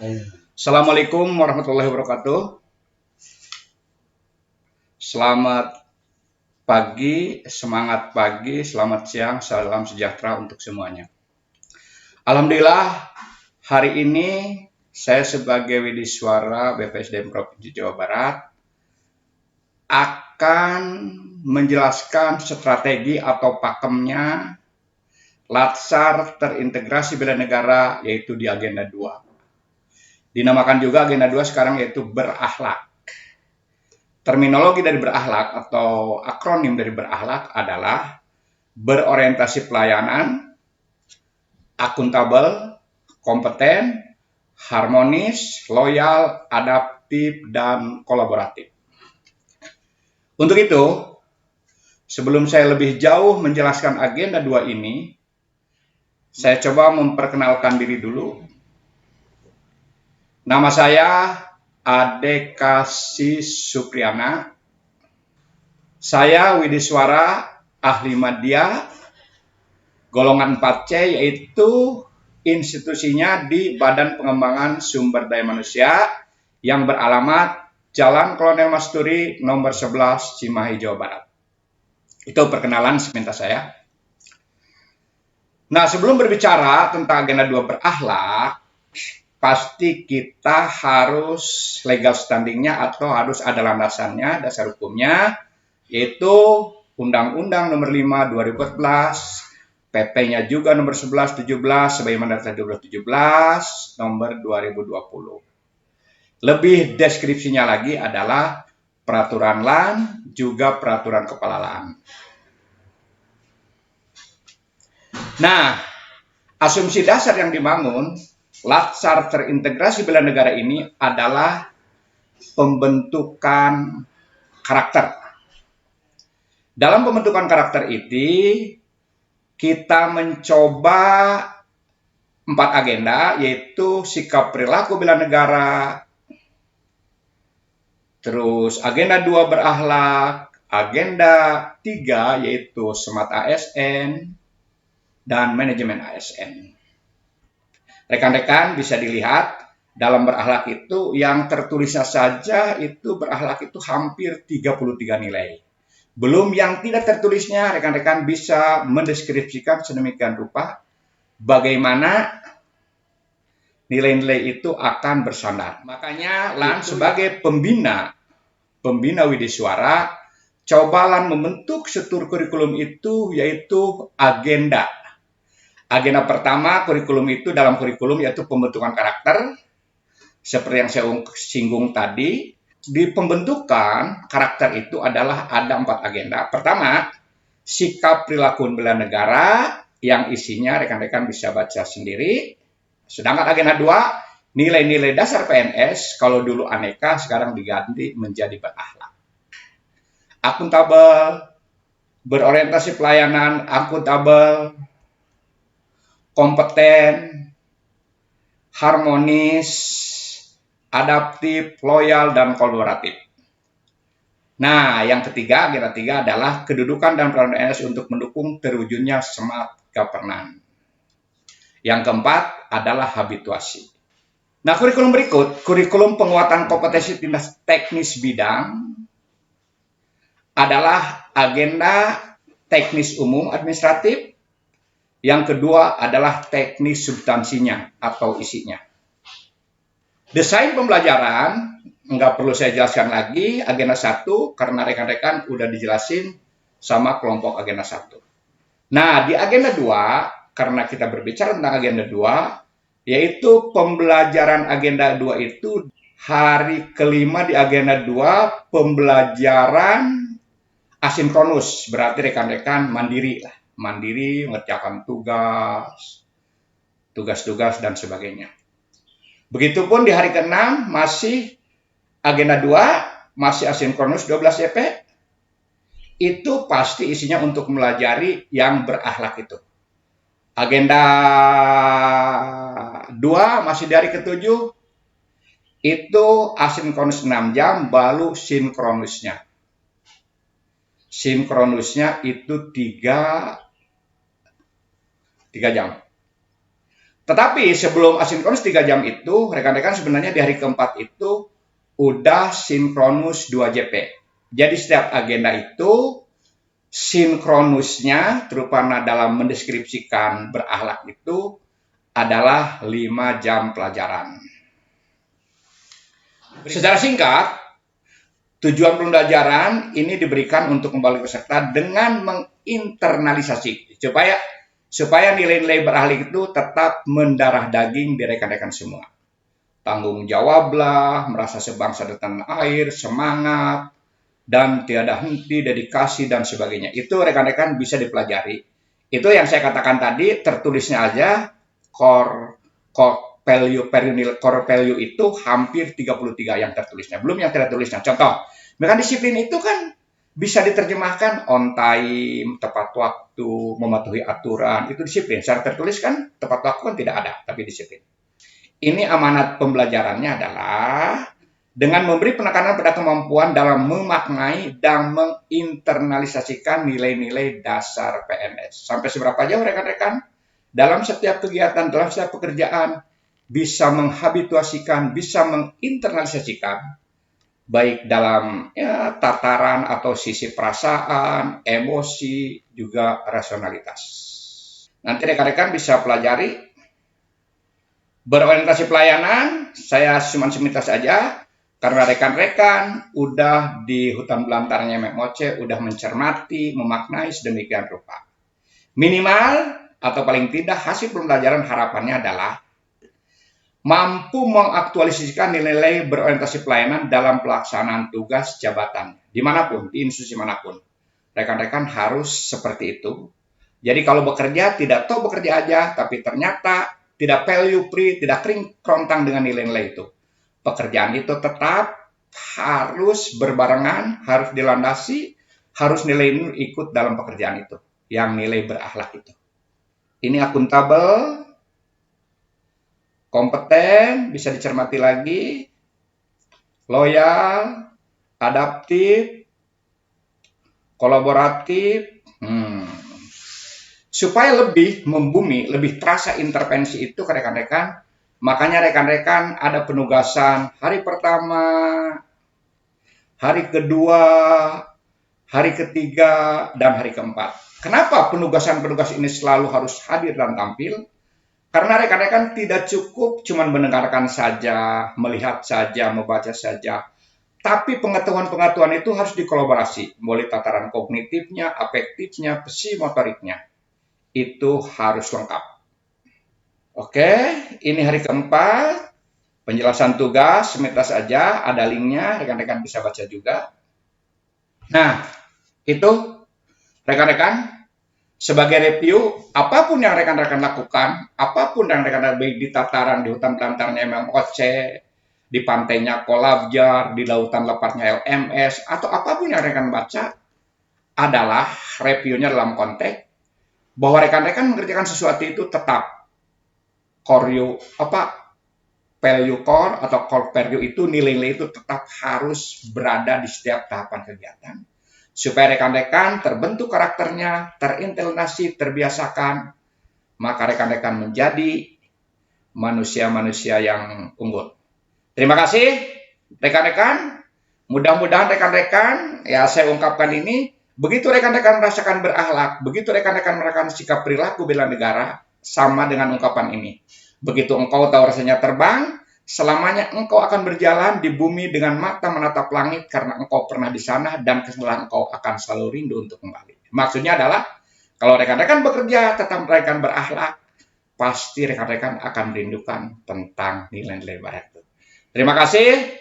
Assalamualaikum warahmatullahi wabarakatuh. Selamat pagi, selamat siang, salam sejahtera untuk semuanya. Alhamdulillah, hari ini saya sebagai Widiswara BPSDM Provinsi Jawa Barat akan menjelaskan strategi atau pakemnya Latsar Terintegrasi Bela Negara, yaitu di Agenda 2. Dinamakan juga Agenda 2 sekarang yaitu berakhlak. Terminologi dari berakhlak atau akronim dari berakhlak adalah berorientasi pelayanan, akuntabel, kompeten, harmonis, loyal, adaptif, dan kolaboratif. Untuk itu, sebelum saya lebih jauh menjelaskan Agenda 2 ini, saya coba memperkenalkan diri dulu. Nama saya Ade Kasih Supriyana. Saya Widiswara Ahli Madya golongan 4C, yaitu institusinya di Badan Pengembangan Sumber Daya Manusia yang beralamat Jalan Kolonel Masturi nomor 11 Cimahi, Jawa Barat. Itu perkenalan sepintas saya. Nah, sebelum berbicara tentang Agenda 2 berakhlak, pasti kita harus legal standingnya atau harus ada landasannya, dasar hukumnya, yaitu Undang-Undang nomor 5 2014, PP-nya juga nomor 1117 sebagaimana 1217 nomor 2020. Lebih deskripsinya lagi adalah peraturan LAN juga peraturan kepala LAN. Nah, asumsi dasar yang dibangun Latsar Terintegrasi Bela Negara ini adalah pembentukan karakter. Dalam pembentukan karakter ini, kita mencoba 4 agenda, yaitu sikap perilaku bela negara, terus agenda 2 berakhlak, agenda 3 yaitu SMART ASN, dan manajemen ASN. Rekan-rekan bisa dilihat dalam berakhlak itu yang tertulisnya saja itu berakhlak itu hampir 33 nilai. Belum yang tidak tertulisnya, rekan-rekan bisa mendeskripsikan sedemikian rupa bagaimana nilai-nilai itu akan bersandar. Makanya LAN sebagai pembina Widiswara, coba LAN membentuk struktur kurikulum itu yaitu agenda. Agenda pertama kurikulum itu dalam kurikulum yaitu pembentukan karakter. Seperti yang saya singgung tadi, di pembentukan karakter itu adalah ada 4 agenda. Pertama, sikap perilaku bela negara yang isinya rekan-rekan bisa baca sendiri. Sedangkan agenda 2, nilai-nilai dasar PNS, kalau dulu aneka sekarang diganti menjadi berakhlak. Akuntabel, berorientasi pelayanan, akuntabel, kompeten, harmonis, adaptif, loyal, dan kolaboratif. Nah, yang ketiga, agenda 3 adalah kedudukan dan peran PNS untuk mendukung terwujudnya smart governance. Yang keempat adalah habituasi. Nah, kurikulum berikut, kurikulum penguatan kompetensi dinas teknis bidang adalah agenda teknis umum administratif. Yang kedua adalah teknis substansinya atau isinya. Desain pembelajaran, nggak perlu saya jelaskan lagi, agenda 1, karena rekan-rekan udah dijelasin sama kelompok agenda 1. Nah, di agenda 2, karena kita berbicara tentang agenda 2, yaitu pembelajaran agenda 2 itu hari kelima di agenda 2, pembelajaran asinkronus, berarti rekan-rekan mandiri lah. Mandiri, mengerjakan tugas-tugas, dan sebagainya. Begitupun di hari ke-6 masih agenda 2, masih asinkronus 12 YP, itu pasti isinya untuk melajari yang berakhlak itu. Agenda 2 masih di hari ke-7, itu asinkronus 6 jam, baru sinkronusnya. Sinkronusnya itu 3 jam. Tetapi sebelum asinkronus 3 jam itu, rekan-rekan sebenarnya di hari keempat itu udah sinkronus 2 JP. Jadi setiap agenda itu sinkronusnya terutama dalam mendeskripsikan berakhlak itu adalah 5 jam pelajaran. Secara singkat, tujuan pembelajaran ini diberikan untuk kembali peserta dengan menginternalisasi supaya nilai-nilai berahli itu tetap mendarah daging di rekan-rekan semua. Tanggung jawablah, merasa sebangsa dan tanah air, semangat, dan tiada henti, dedikasi, dan sebagainya. Itu rekan-rekan bisa dipelajari. Itu yang saya katakan tadi, tertulisnya aja core value itu hampir 33 yang tertulisnya. Belum yang tidak tertulisnya. Contoh, misalkan disiplin itu kan bisa diterjemahkan on time, tepat waktu, mematuhi aturan, itu disiplin. Secara tertulis kan tepat waktu kan tidak ada, tapi disiplin. Ini amanat pembelajarannya adalah dengan memberi penekanan pada kemampuan dalam memaknai dan menginternalisasikan nilai-nilai dasar PNS. Sampai seberapa jauh rekan-rekan? Dalam setiap kegiatan, dalam setiap pekerjaan, bisa menghabituasikan, bisa menginternalisasikan, baik dalam tataran atau sisi perasaan, emosi, juga rasionalitas. Nanti rekan-rekan bisa pelajari. Berorientasi pelayanan, saya cuma semintas saja, karena rekan-rekan udah di hutan belantarnya Mek Moce, udah mencermati, memaknai sedemikian rupa. Minimal atau paling tidak hasil pembelajaran harapannya adalah mampu mengaktualisasikan nilai-nilai berorientasi pelayanan dalam pelaksanaan tugas jabatan, dimanapun, di institusi manapun. Rekan-rekan harus seperti itu. Jadi kalau bekerja, tidak tahu bekerja aja, tapi ternyata tidak value free, tidak kerontang dengan nilai-nilai itu. Pekerjaan itu tetap harus berbarengan, harus dilandasi, harus nilai ikut dalam pekerjaan itu, yang nilai berakhlak itu. Ini akuntabel, kompeten, bisa dicermati lagi, loyal, adaptif, kolaboratif, supaya lebih membumi, lebih terasa intervensi itu ke rekan-rekan, makanya rekan-rekan ada penugasan hari pertama, hari kedua, hari ketiga, dan hari keempat. Kenapa penugasan-penugasan ini selalu harus hadir dan tampil? Karena rekan-rekan tidak cukup cuma mendengarkan saja, melihat saja, membaca saja. Tapi pengetahuan-pengetahuan itu harus dikolaborasi, mulai tataran kognitifnya, afektifnya, psimotoriknya. Itu harus lengkap. Oke, ini hari keempat. Penjelasan tugas, semintas saja, ada linknya, rekan-rekan bisa baca juga. Nah, itu rekan-rekan, sebagai review, apapun yang rekan-rekan lakukan, apapun yang rekan-rekan baik di tataran, di hutan belantarnya MMOC, di pantainya Kolabjar, di lautan lepasnya LMS, atau apapun yang rekan baca, adalah reviewnya dalam konteks bahwa rekan-rekan mengerjakan sesuatu itu tetap value core atau core value itu, nilai-nilai itu tetap harus berada di setiap tahapan kegiatan. Supaya rekan-rekan terbentuk karakternya, terintegrasi, terbiasakan, maka rekan-rekan menjadi manusia-manusia yang unggul. Terima kasih rekan-rekan. Mudah-mudahan rekan-rekan, ya saya ungkapkan ini, begitu rekan-rekan merasakan berakhlak, begitu rekan-rekan merasakan sikap perilaku bela negara, sama dengan ungkapan ini. Begitu engkau tahu rasanya terbang, selamanya engkau akan berjalan di bumi dengan mata menatap langit karena engkau pernah di sana dan kesalahan engkau akan selalu rindu untuk kembali. Maksudnya adalah, kalau rekan-rekan bekerja, tetap rekan berakhlak, pasti rekan-rekan akan merindukan tentang nilai-nilai barat itu. Terima kasih.